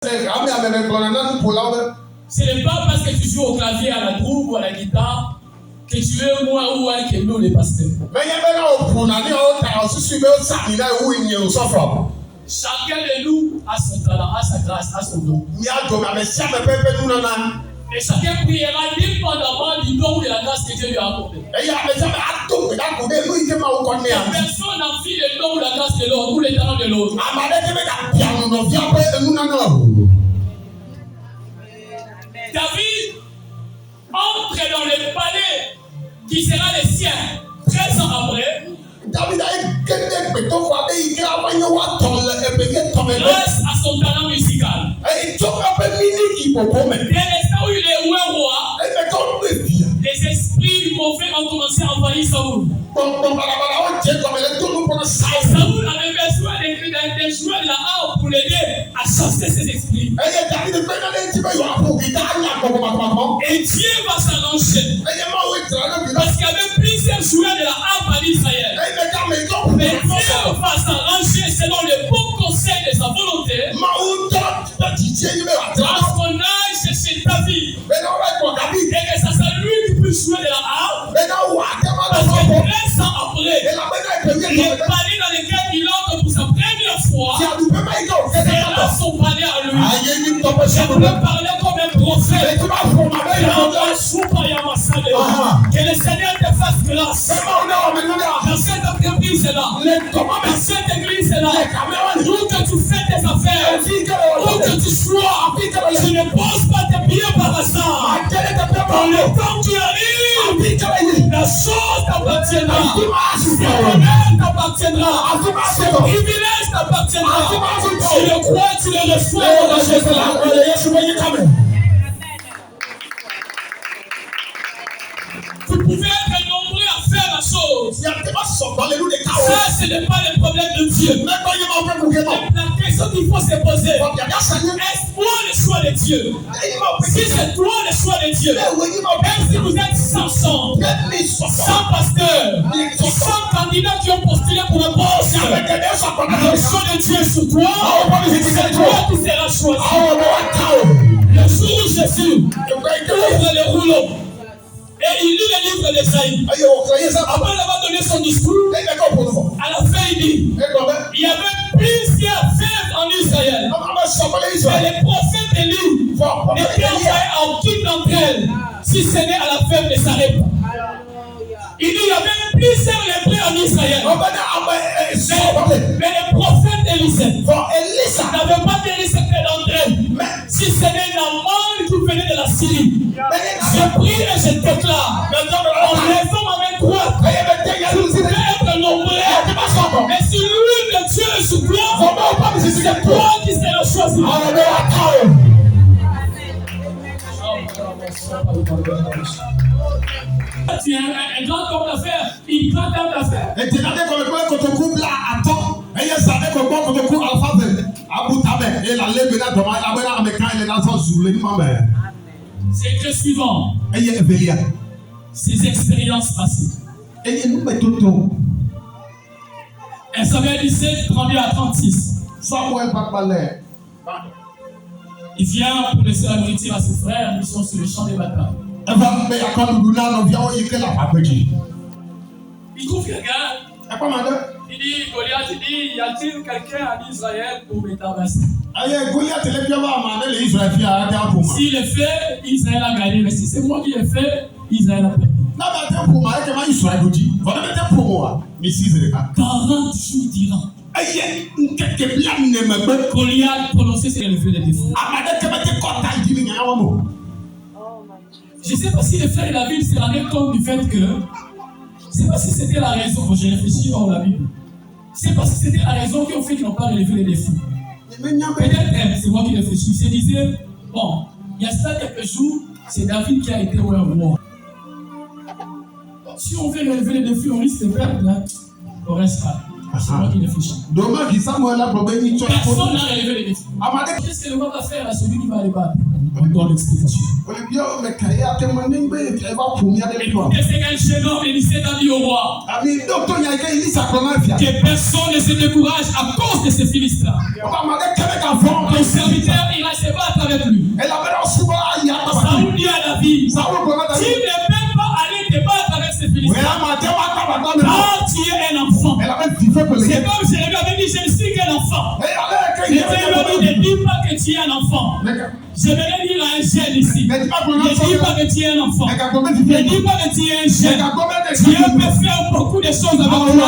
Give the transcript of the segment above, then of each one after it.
Ce n'est pas parce que tu joues au clavier, à la troupe ou à la guitare que tu es moi ou un que nous les pasteurs. Chacun de nous a son talent, a sa grâce, a son don. Et chacun priera dépendamment du don ou de la grâce que Dieu lui a accordée. Personne n'a vu le don ou la grâce de l'autre ou le talent de l'autre. David entre dans le palais qui sera le sien 13 ans après. Grâce à son talent musical. Dès l'instant où il est roi, les esprits mauvais ont commencé à envahir Saoul. Saoul avait besoin de jouer de la harpe pour l'aider à chasser ses esprits. Et Dieu va s'arranger. Parce qu'il y avait plusieurs joueurs de la harpe en Israël. Mais Dieu va s'arranger selon le bon conseil de sa volonté. Parce qu'on aille chercher David. Et que ça soit lui qui puisse jouer de la harpe. Parce que 13 ans après, les palais dans lesquels il entre pour sa première fois, sera son palais à lui. Je peux parler comme un prophète. Que le Seigneur te fasse grâce. Dans cette église-là, dans cette église-là, où que tu fais tes affaires, où que tu sois, tu ne poses pas tes pieds par hasard. Dans le temps qui arrive, la chose t'appartiendra. Ce bonheur t'appartiendra. Ce privilège t'appartiendra. Tu le crois, tu le reçois dans Jésus. Vous pouvez être nombreux à faire la chose. Ça, ce n'est pas le problème de Dieu. La question qu'il faut se poser, est-ce toi le choix de Dieu? Si c'est toi le choix de Dieu, même si vous êtes sans sang, sans pasteur, sans candidats qui ont postulé pour un poste, le choix de Dieu est sur toi, c'est toi qui seras choisi. Le jour où Jésus ouvre les rouleaux, et il lit le livre d'Ésaïe. Après avoir donné son discours, à la fin il dit, il y avait plusieurs fèves en Israël. Et les prophètes élus n'étaient envoyés à aucune d'entre elles, si ce n'est à la fève de Sarepta. Il dit, il y avait plusieurs lépreux en Israël. Mais les prophètes Élisée n'avaient pas guéri certains d'entre elles. Si ce n'est Naaman qui venait de la Syrie. Je prie et je déclare, en raison avec toi, tu peux être nombreux. Mais si l'huile de Dieu est sur toi, c'est toi qui seras choisi. Tu es un grand homme d'affaires, une grande dame d'affaires. C'est écrit suivant. Ces expériences passées. Et Samuel 17, 32 à 36. Il vient pour laisser la nourriture à ses frères, ils sont sur le champ des batailles. Il trouve quelqu'un. Il dit, Goliath, il dit, y a-t-il quelqu'un en Israël pour me tabasser? S'il le fait, Israël a gagné. Mais si c'est moi qui le fais, Israël a perdu. 40 jours durant. Goliath prononçait ses levées de défi. Je ne sais pas si les frères de la Bible se rendaient compte du fait que, je ne sais pas si c'était la raison, quand j'ai réfléchi hors la Bible, je ne sais pas si c'était la raison qui ont fait qu'ils n'ont pas relevé les défis. Peut-être, c'est moi qui réfléchis, je disais, bon, il y a ça quelques jours, c'est David qui a été au roi. Si on veut relever les défis, on risque de perdre, là, on reste là. C'est moi qui réfléchis. Personne n'a relevé les défis. Qu'est-ce que le roi va faire à celui qui va les battre? encore l'explication. Écoutez ce qu'un jeune homme Élisée a dit au roi. Que personne ne se décourage à cause de ces Philistins. Ton serviteur ira se battre avec lui. Saoul dit à David, tu ne peux pas aller te battre avec ces Philistins. Quand tu es un enfant. C'est comme je lui avais dit, je ne suis qu'un enfant. Et Dieu lui a dit, ne dis pas que tu es un enfant. Je vais dire à un jeune ici. Ne dis pas que tu es un enfant. Ne dis pas que tu es un jeune. Dieu peut faire beaucoup de choses avec toi.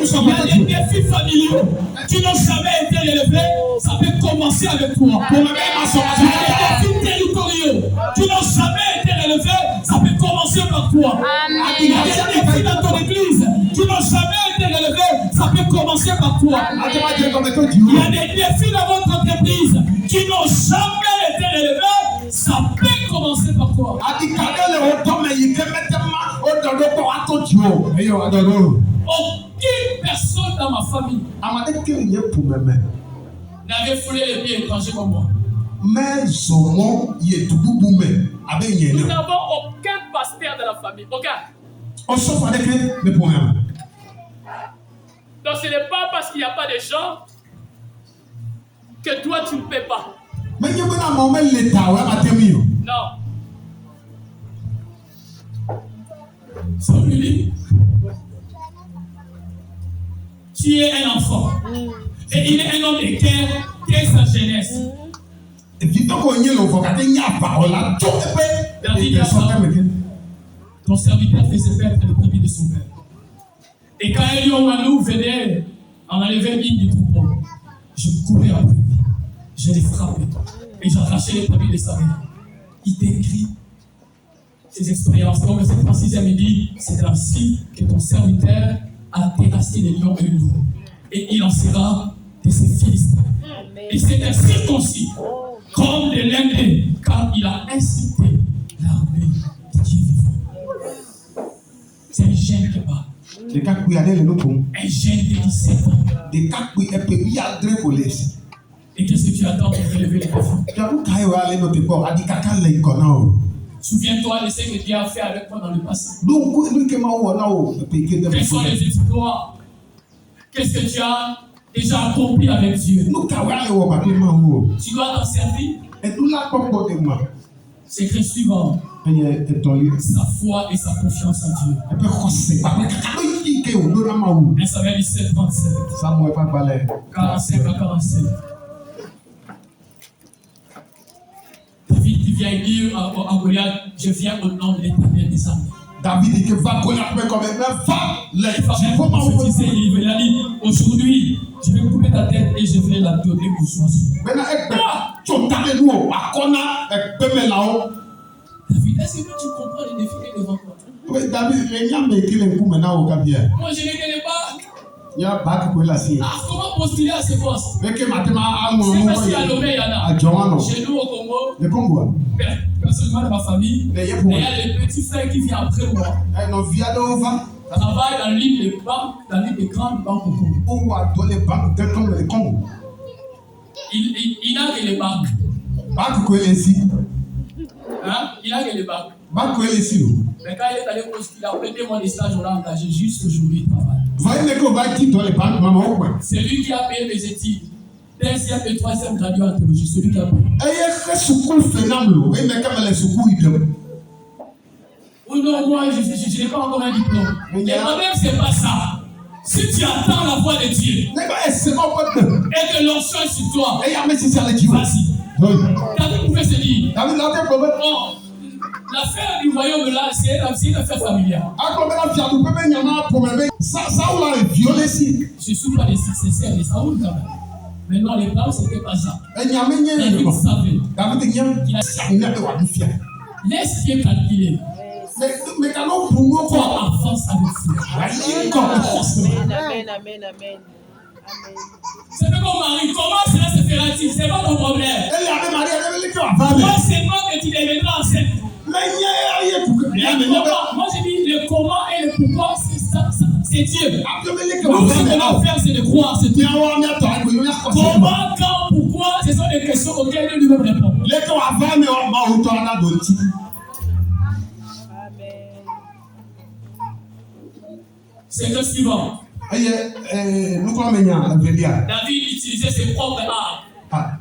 Il y a des défis familiaux qui n'ont jamais été relevés. Ça peut commencer avec toi. Il y a des défis territoriaux qui n'ont jamais été relevés. Ça peut commencer par toi. Il y a des défis dans ton église qui n'ont jamais été relevés. Ça peut commencer par toi. Il y a des défis dans votre entreprise qui n'ont jamais été relevés. Ça peut commencer par toi. Aucune personne dans ma famille n'avait foulé les pieds étrangers comme moi. Nous n'avons aucun pasteur de la famille. Aucun. Donc ce n'est pas parce qu'il n'y a pas de gens que toi tu ne peux pas. Non. Samuel, tu es un enfant. Et il est un homme de cœur dès sa jeunesse. Ton serviteur faisait perdre le premier de son père. Et quand Elion Manou venait en enlever une du troupeau, je courais après lui. Je l'ai frappé. Et j'arrachais les premiers de sa mère. Il décrit ses expériences. Donc, cette précision me dit, c'est ainsi que ton serviteur a terrassé les lions et les loups. Et il en sera de ses Philistins. Et c'est un circoncis, comme de l'aîné, car il a incité l'armée de Dieu vivant. C'est un jeune qui parle. Un jeune de 17 ans. Et qu'est-ce que tu attends pour relever les défis? Souviens-toi de ce que Dieu a fait avec toi dans le passé. Quels sont les exploits? Qu'est-ce que tu as déjà accompli avec Dieu? Tu dois t'en servir. C'est écrit suivant. Sa foi et sa confiance en Dieu. 1 Samuel 17, 27. 45 à 47. David vient dire à Goliath, je viens au nom de l'Éternel des armées. David dit que va Goliath comme un va prophétiser, il a dit aujourd'hui je vais couper ta tête et je vais la donner aux oiseaux. David, est-ce que tu comprends les défis devant toi? Oui, David, moi je ne connais pas. Comment postuler à ce poste? C'est facile à Lomé, il y en a. Chez nous au Congo, personnellement dans ma famille, il y a les petits frères qui viennent après moi. Travaillent dans l'île des banques, dans l'île des grandes banques au Congo. Il a que les banques. Il a que les banques. Mais quand il est allé postuler, après 2 mois de stage, on l'a engagé juste aujourd'hui il travaille. C'est lui qui a payé mes études. 2e et 3e gradué en théologie, celui qui a payé. Oui, non, moi, je n'ai pas encore un diplôme. Et moi-même, c'est pas ça. Si tu attends la voix de Dieu, et que l'onction est sur toi, vas-y. David pouvait se dire, bon, l'affaire du royaume là, c'est une affaire familiale. Je suis pas des successeurs de Saoul quand même. Maintenant, les plans, c'était pas ça. David savait qu'il a. Laisse Dieu calculer. Mais toi, avance avec foi. Amen. C'est pas comme Marie. Comment cela se fera-t-il? C'est pas ton problème. Moi, c'est moi que tu deviendras enceinte. Moi, j'ai dit le comment et le pourquoi, c'est Dieu. Nous, ce qu'on a à faire, c'est de croire, c'est tout. Comment, quand, pourquoi, ce sont des questions auxquelles nous vais me répondre. C'est le suivant. David utilisait ses propres armes.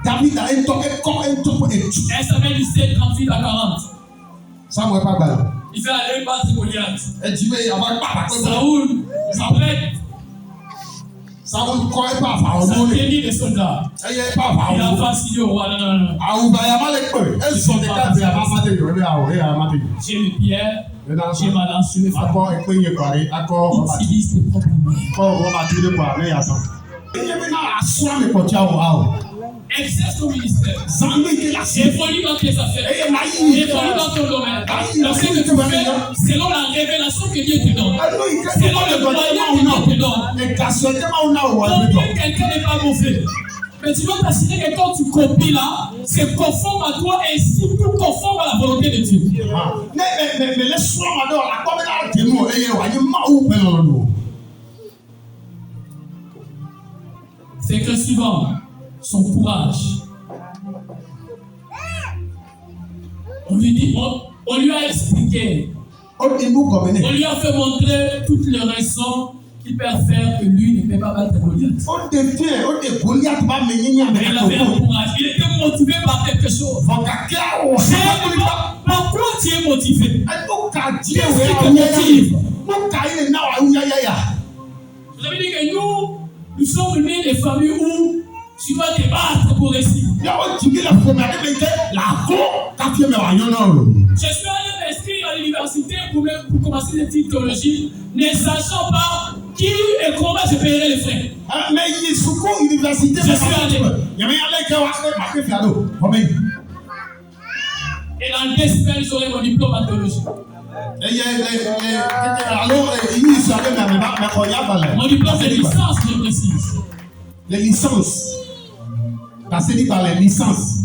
David a un temps. Elle s'appelle du 7, 38 à 40. Ça ne pas mal. Il fait aller battre Goliath. Saoul, Saoul croyait pas à Pharaon. Ça tenait les soldats. Il a vacillé au roi. Non. J'ai le pierre. J'ai ma lance sur le pharaon. Utilise tes propres moyens. Exerce ton ministère. Évolue dans tes affaires. Évolue dans ton domaine. Dans ce que tu fais, selon la révélation que Dieu te donne. Selon le moyen que Dieu te donne. Combien quelqu'un n'est pas mauvais. Mais tu dois t'assurer que quand tu copies là, c'est conforme à toi et surtout conforme à la volonté de Dieu. Mais laisse-moi la c'est que suivant. Son courage. On lui a expliqué. On lui a fait montrer toutes les raisons qui peuvent faire que lui ne peut pas battre Goliath. Il avait un courage. Il était motivé par quelque chose. Pourquoi tu es motivé? Qu'est-ce qui te motive? Vous avez dit que nous sommes nés des familles où tu dois te battre pour réussir. Je suis allé m'inscrire à l'université pour commencer des études théologiques, ne sachant pas qui et comment je paierai les frais. Je suis allé. Et dans 2 semaines, j'aurai mon diplôme en théologie. Mon diplôme de licence, je précise. Les licences. Passez dit par les licences.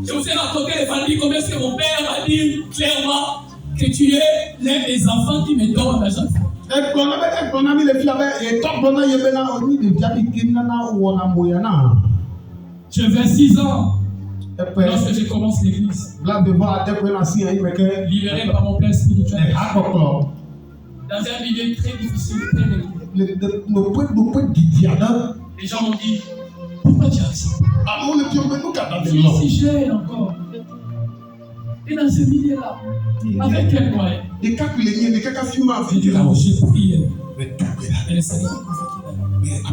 Je vous ai raconté les familles, combien est-ce que mon père m'a dit clairement que tu es l'un des enfants qui me donnent l'argent. J'avais 6 ans lorsque je commence l'église. Libéré par mon père spirituel. Dans un milieu très difficile, très délicat. Les gens m'ont dit, pourquoi tu as ça? Si j'ai encore. Et dans ce milieu-là, avec quel moyen? J'ai prié. Et le Seigneur m'a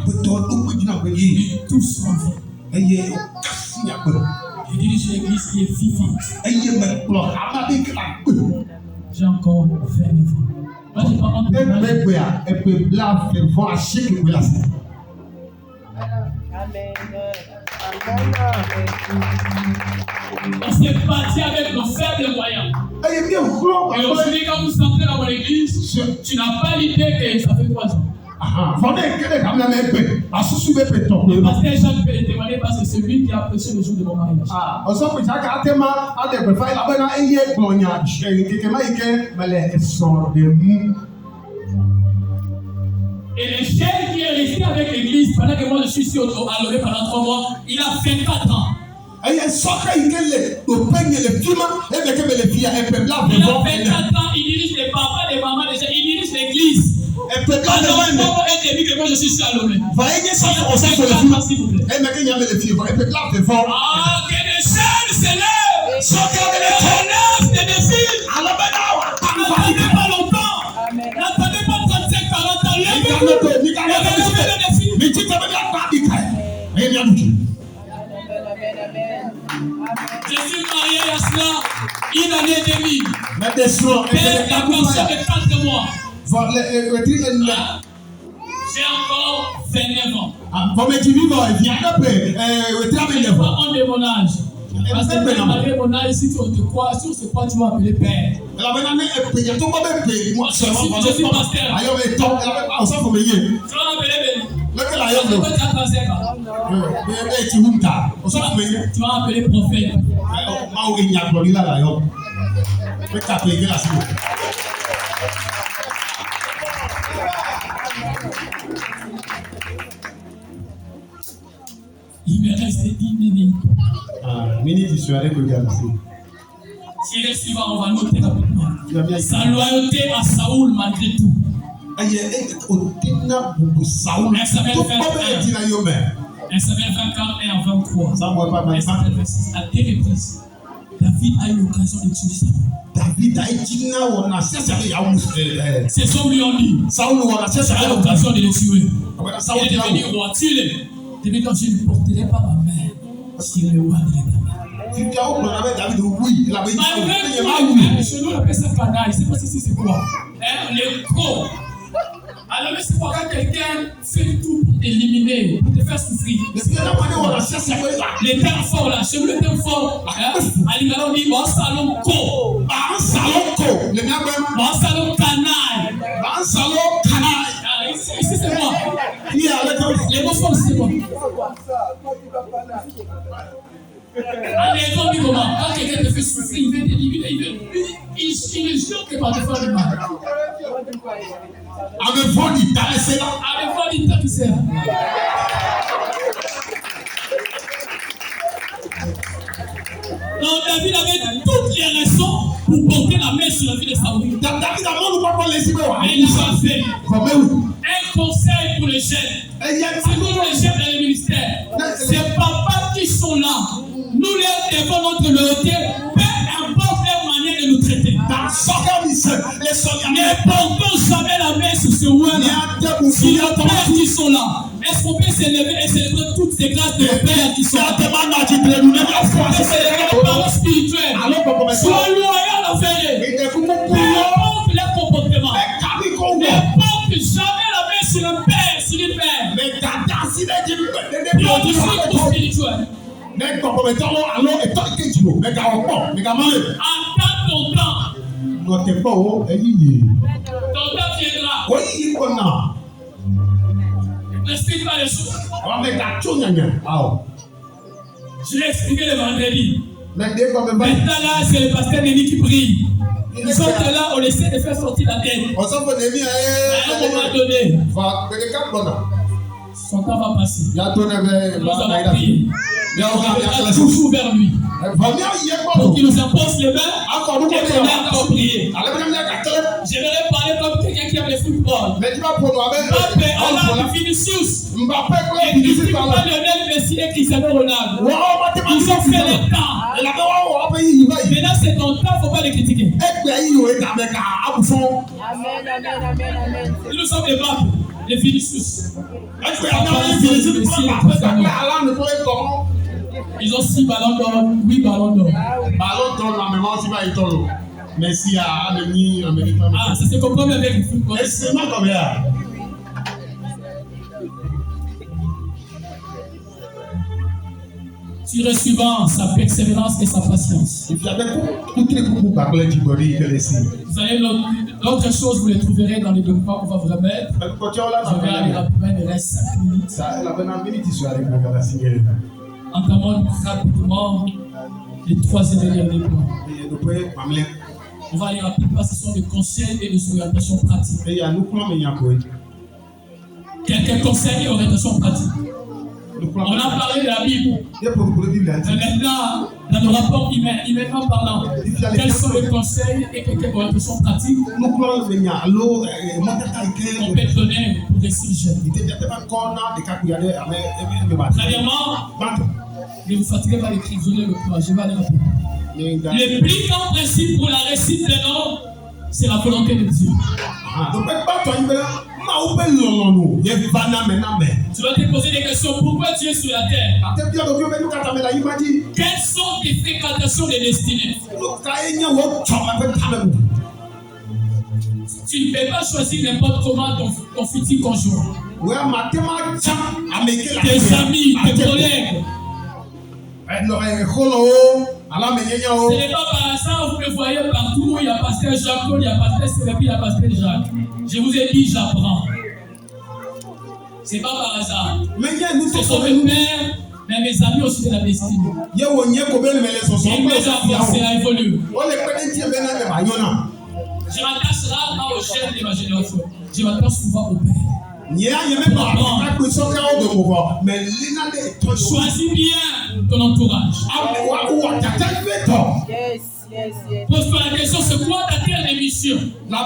convoqué. Et tous s'en vont. Je dirige l'église qui est vivante. J'ai encore 29 ans. Moi, j'ai pas honte de on s'est parti avec nos faibles moyens. Et aujourd'hui, quand vous entrez dans mon église, tu n'as pas l'idée que ça fait 3 ans. Le pasteur Jean peut le témoigner parce que c'est lui qui a prêché le jour de mon mariage. Et le chef qui est resté avec l'église pendant que moi je suis sur à Loré pendant 3 mois, il a 24 ans. Il a 24 ans, il dirige les papas, les mamans, il dirige l'église. Pendant un moment et demi que moi je suis sur à Loré. Ah, que le ciel s'élève, relève des défis. N'attendez pas longtemps. N'attendez pas 35, 40 ans. Levez-vous les défis. Je suis marié à cela 1 année et demie. Père est conscient de 4 mois. J'ai encore 29 ans. Je n'ai pas honte de mon âge. Parce que malgré mon âge, si tu te crois, si c'est quoi tu vas appeler père. Je suis pasteur. Tu vas m'appeler tu vas appeler prophète. Il me reste 10 minutes. Minute sur avec le gars ici. Tiré suivant, on va noter rapidement. Sa loyauté à Saoul malgré tout. Un Samuel 24 et en 23. Ça moi pas mal. À deux reprises, David a eu l'occasion de tuer Saoul. David a été là où on a cherché Ces hommes lui ont dit, Saoul on a cherché à l'occasion de le tuer. Saoul Il est devenu roi. Tue-le. David dit, je ne porterai pas ma main sur le roi de l'Éternel. Malgré tout, chez nous on appelle ça canaille. Je ne sais pas si c'est quoi. Les crocs. Alors, c'est pourquoi quand quelqu'un fait tout pour t'éliminer, pour te faire souffrir. Les termes forts là, chez vous les termes forts, à l'Igalon dit, bon salon co, bon salon canaille, ici c'est moi. Les mots forts c'est moi. Allez, ils ont dit comment? Quand quelqu'un te fait souffrir, il veut t'éliminer, il jure que par te faire du mal. Avec Vodi, t'as laissé là. Avec Vodi, t'as laissé là. Donc David avait toutes les raisons pour porter la main sur la vie de Saoul. David a demandé pourquoi les Sibo. Et il a fait un conseil pour les jeunes. C'est pour les jeunes dans le ministère. Ces papas qui sont là, nous leur devons notre loyauté, peu importe leur manière de nous traiter. Ne portons jamais la main sur ce roi-là. Si les pères qui sont là, est-ce qu'on peut s'élever et célébrer toutes ces grâces de pères qui sont là? C'est les parents spirituels. Sois loyal envers eux. Peu importe leur comportement. Ne porte jamais la main sur le père, sur les pères. Notre cycle spirituel. Attends ton temps. Ton temps viendra. N'explique pas les choses. Je l'ai expliqué le vendredi. Maintenant là, c'est le pasteur Némi qui prie. Nous autres là, on essaie de faire sortir la tête. À un moment donné, son temps va passer. Nous allons prier. On va toujours vers lui. Pour qu'il nous impose les mains et qu'on ait encore prier. J'aimerais parler comme quelqu'un qui aime le football. Mbappé, Alain, Vinicius. Et puis pas Lionel Messi et Cristiano Ronaldo. Ils ont fait le temps. Maintenant c'est ton temps, il ne faut pas les critiquer. Nous sommes les Mbappé, les Vinicius. Ils ont 6 ballons d'or, 8 ballons d'or. Merci à Anthony américain. Ah, ça se comprend bien avec le football. C'est pas comme ça. Tiré suivant, sa persévérance et sa patience. Vous avez l'autre chose, vous les trouverez dans les documents qu'on va vous remettre. Je vais aller rapidement, il reste 5 minutes. Entamons rapidement les 3 et derniers points. On va aller rapidement, ce sont des conseils et des orientations pratiques. Quelques conseils et orientations pratiques. On a parlé de la Bible. Maintenant, dans le rapport humainement parlant, quels sont les conseils et quelques orientations pratiques qu'on peut donner pour des si jeunes? Premièrement, ne vous fatiguez pas d'écrire le courage. Je vais aller rapidement. Le plus grand principe pour la réussite d'un homme, c'est la volonté de Dieu. Tu vas te poser des questions. Pourquoi Dieu est sur la terre? Quelles sont tes fréquentations de destinée? Tu ne peux pas choisir n'importe comment ton futur conjoint. Tes amis, tes collègues. Ce n'est pas par hasard, vous me voyez partout, il y a pasteur Jacques, il y a pasteur Sérébi, il y a pasteur Jacques. Je vous ai dit, j'apprends. Ce n'est pas par hasard. Ce sont mes pères, mais mes amis aussi de la destinée. Et mes enfants, c'est à évoluer. Je m'attache rarement aux jeunes de ma génération. Je m'attache souvent aux pères. Choisis bien ton entourage. Yes. Pose-toi la question, c'est quoi ta telle émission? Nous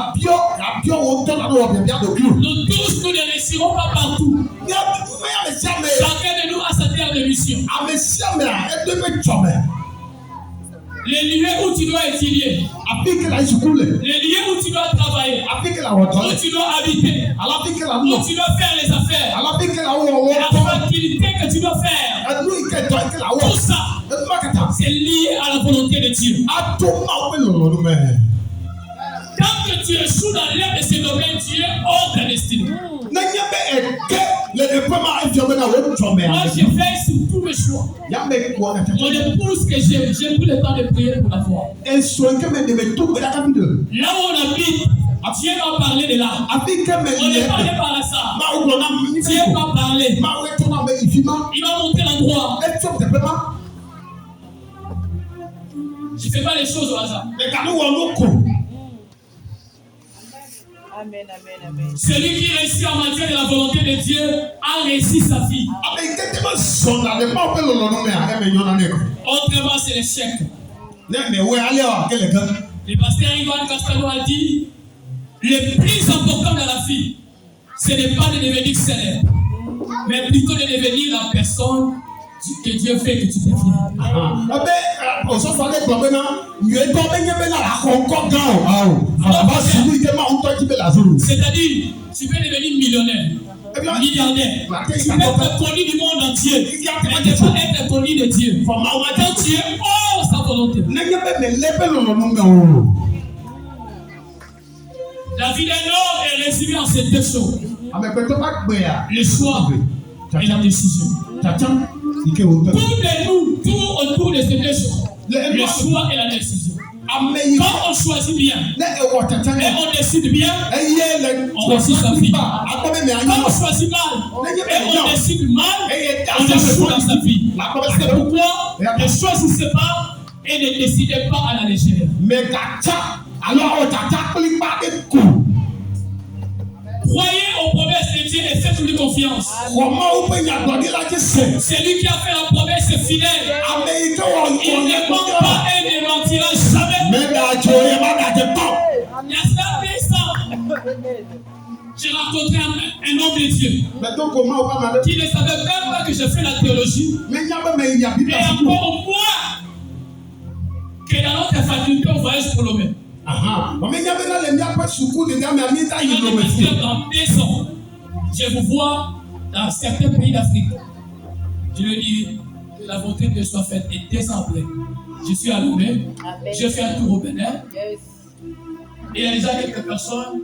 tous, nous ne réussirons pas partout. Chacun de nous a sa terre de mission. Les lieux où tu dois étudier, les lieux où tu dois travailler, où tu dois habiter, où tu dois faire les affaires, la facilité que tu dois faire, tout ça, c'est lié à la volonté de Dieu. Tant que tu échoues dans l'un de ces domaines, tu es hors de destinée. Moi, je veille sur tous mes choix. Mon épouse que j'aime pris le temps de prier pour la voir. Là où on habite, Dieu m'a parlé de là. On est parlé par la salle. Dieu m'a parlé. Il m'a montré l'endroit. Je ne fais pas les choses au hasard. Amen. Celui qui réussit en matière de la volonté de Dieu a réussi sa vie. Autrement, c'est l'échec. Le pasteur Ivan Castano a dit, le plus important dans la vie, ce n'est pas de devenir célèbre, mais plutôt de devenir la personne que Dieu fait que tu deviens. C'est-à-dire, tu peux devenir millionnaire, milliardaire, tu peux être connu du monde entier, mais tu peux être connu de Dieu. Quand tu es hors sa volonté. La vie d'un homme est résumée en ces deux choses. Le choix et la décision. Tout de nous, tout autour de ces deux choses. Le choix et la décision. Quand on choisit bien et on décide bien, on réussit sa vie. Quand on choisit mal et on décide mal, on échoue dans sa vie. C'est pourquoi ne choisissez pas et ne décidez pas à la légère. Croyez aux promesses de Dieu et faites-lui confiance. Celui qui a fait la promesse est fidèle. Il ne ment pas et ne mentira jamais. Il y a cela 10 ans, j'ai rencontré un homme de Dieu qui ne savait même pas que je fais la théologie. Et encore moins que dans notre faculté on voyage pour l'homme. Dans 2 ans, je vous vois dans certains pays d'Afrique. Je lui dis que la volonté de Dieu soit faite et 2 ans après. Je suis à Lomé, je fais un tour au Bénin. Et il y a déjà quelques personnes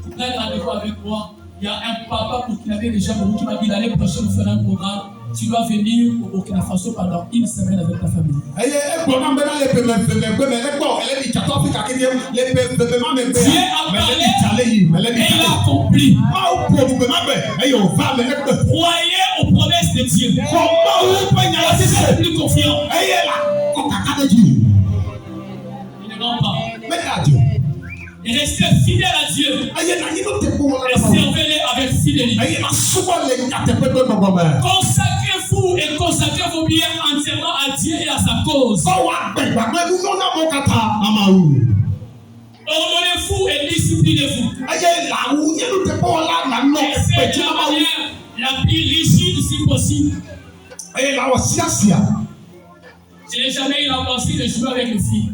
qui prennent rendez-vous avec moi. Il y a un papa pour qui avait déjà beaucoup qui m'a dit l'année prochaine, nous ferons un programme. Tu dois venir au Burkina Faso pendant 1 semaine avec ta famille. Dieu a parlé et il a accompli. Croyez aux promesses de Dieu. Soyez plus confiant. Il ne ment pas. Restez fidèle à Dieu et servez-les avec fidélité. Consacrez-vous et consacrez vos biens entièrement à Dieu et à sa cause. Ordonnez-vous et disciplinez-vous. C'est la manière la plus rigide si possible. Je n'ai jamais eu la pensée de jouer avec les filles.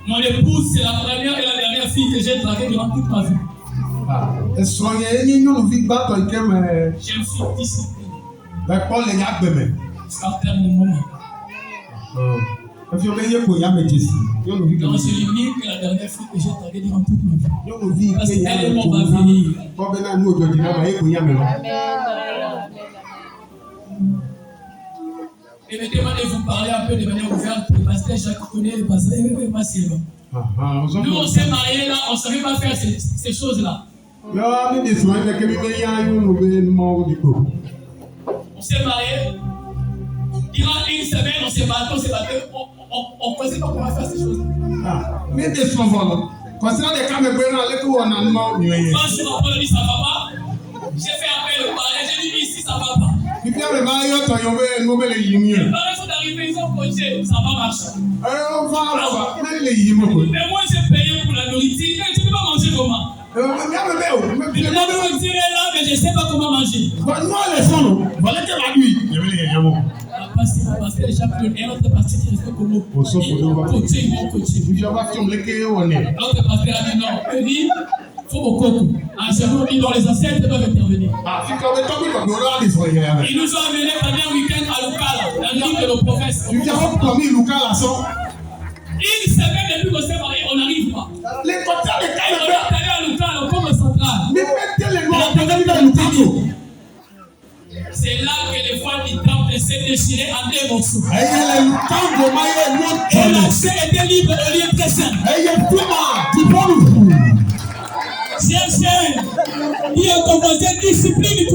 Mon épouse, c'est la première et la dernière fille que j'ai draguée durant toute ma vie. Je me suis discipliné. Jusqu'à terme moment. Donc c'est l'unique et la dernière fille que j'ai draguée durant toute ma vie. Parce qu'elle est mon avenir. Permettez-moi de vous parler un peu de manière ouverte. Le pasteur Jacques connaît le pasteur. Nous, on s'est mariés là, on ne savait pas faire ces choses-là. On s'est mariés. Durant 1 semaine, on s'est battu, on ne connaissait pas comment faire ces choses-là. Quand je m'appelle dit ça va pas, j'ai fait appel au palais, j'ai dit ici ça va pas. Il vient le mariage, il y a les yimio. Les parents sont arrivés, ils ont coaché, ça va marcher. On va là-bas, mais les yimio. Mais moi j'ai payé pour la nourriture, mais tu peux pas manger comment? Mais La nourriture est là, mais je ne sais pas comment manger. Moi, les fonds, voilà que la nuit, il y avait les yimio. Parce que les gens prennent un autre pasteur qui reste comme vous. Au sauf Ils vont coacher. L'autre pasteur a dit non. Il dit, il faut beaucoup. En ce moment, dans les ancêtres peuvent intervenir. Ils nous ont amenés pendant un week-end à Lucala, dans l'île de nos prophètes. Une semaine depuis qu'on s'est marié, on n'arrive pas. On est allé à Lucala, au pont central. C'est là que les voiles du temple s'est déchirées en deux morceaux. Et l'accès était libre au lieu très saint. Cher, il a commencé à discipliner.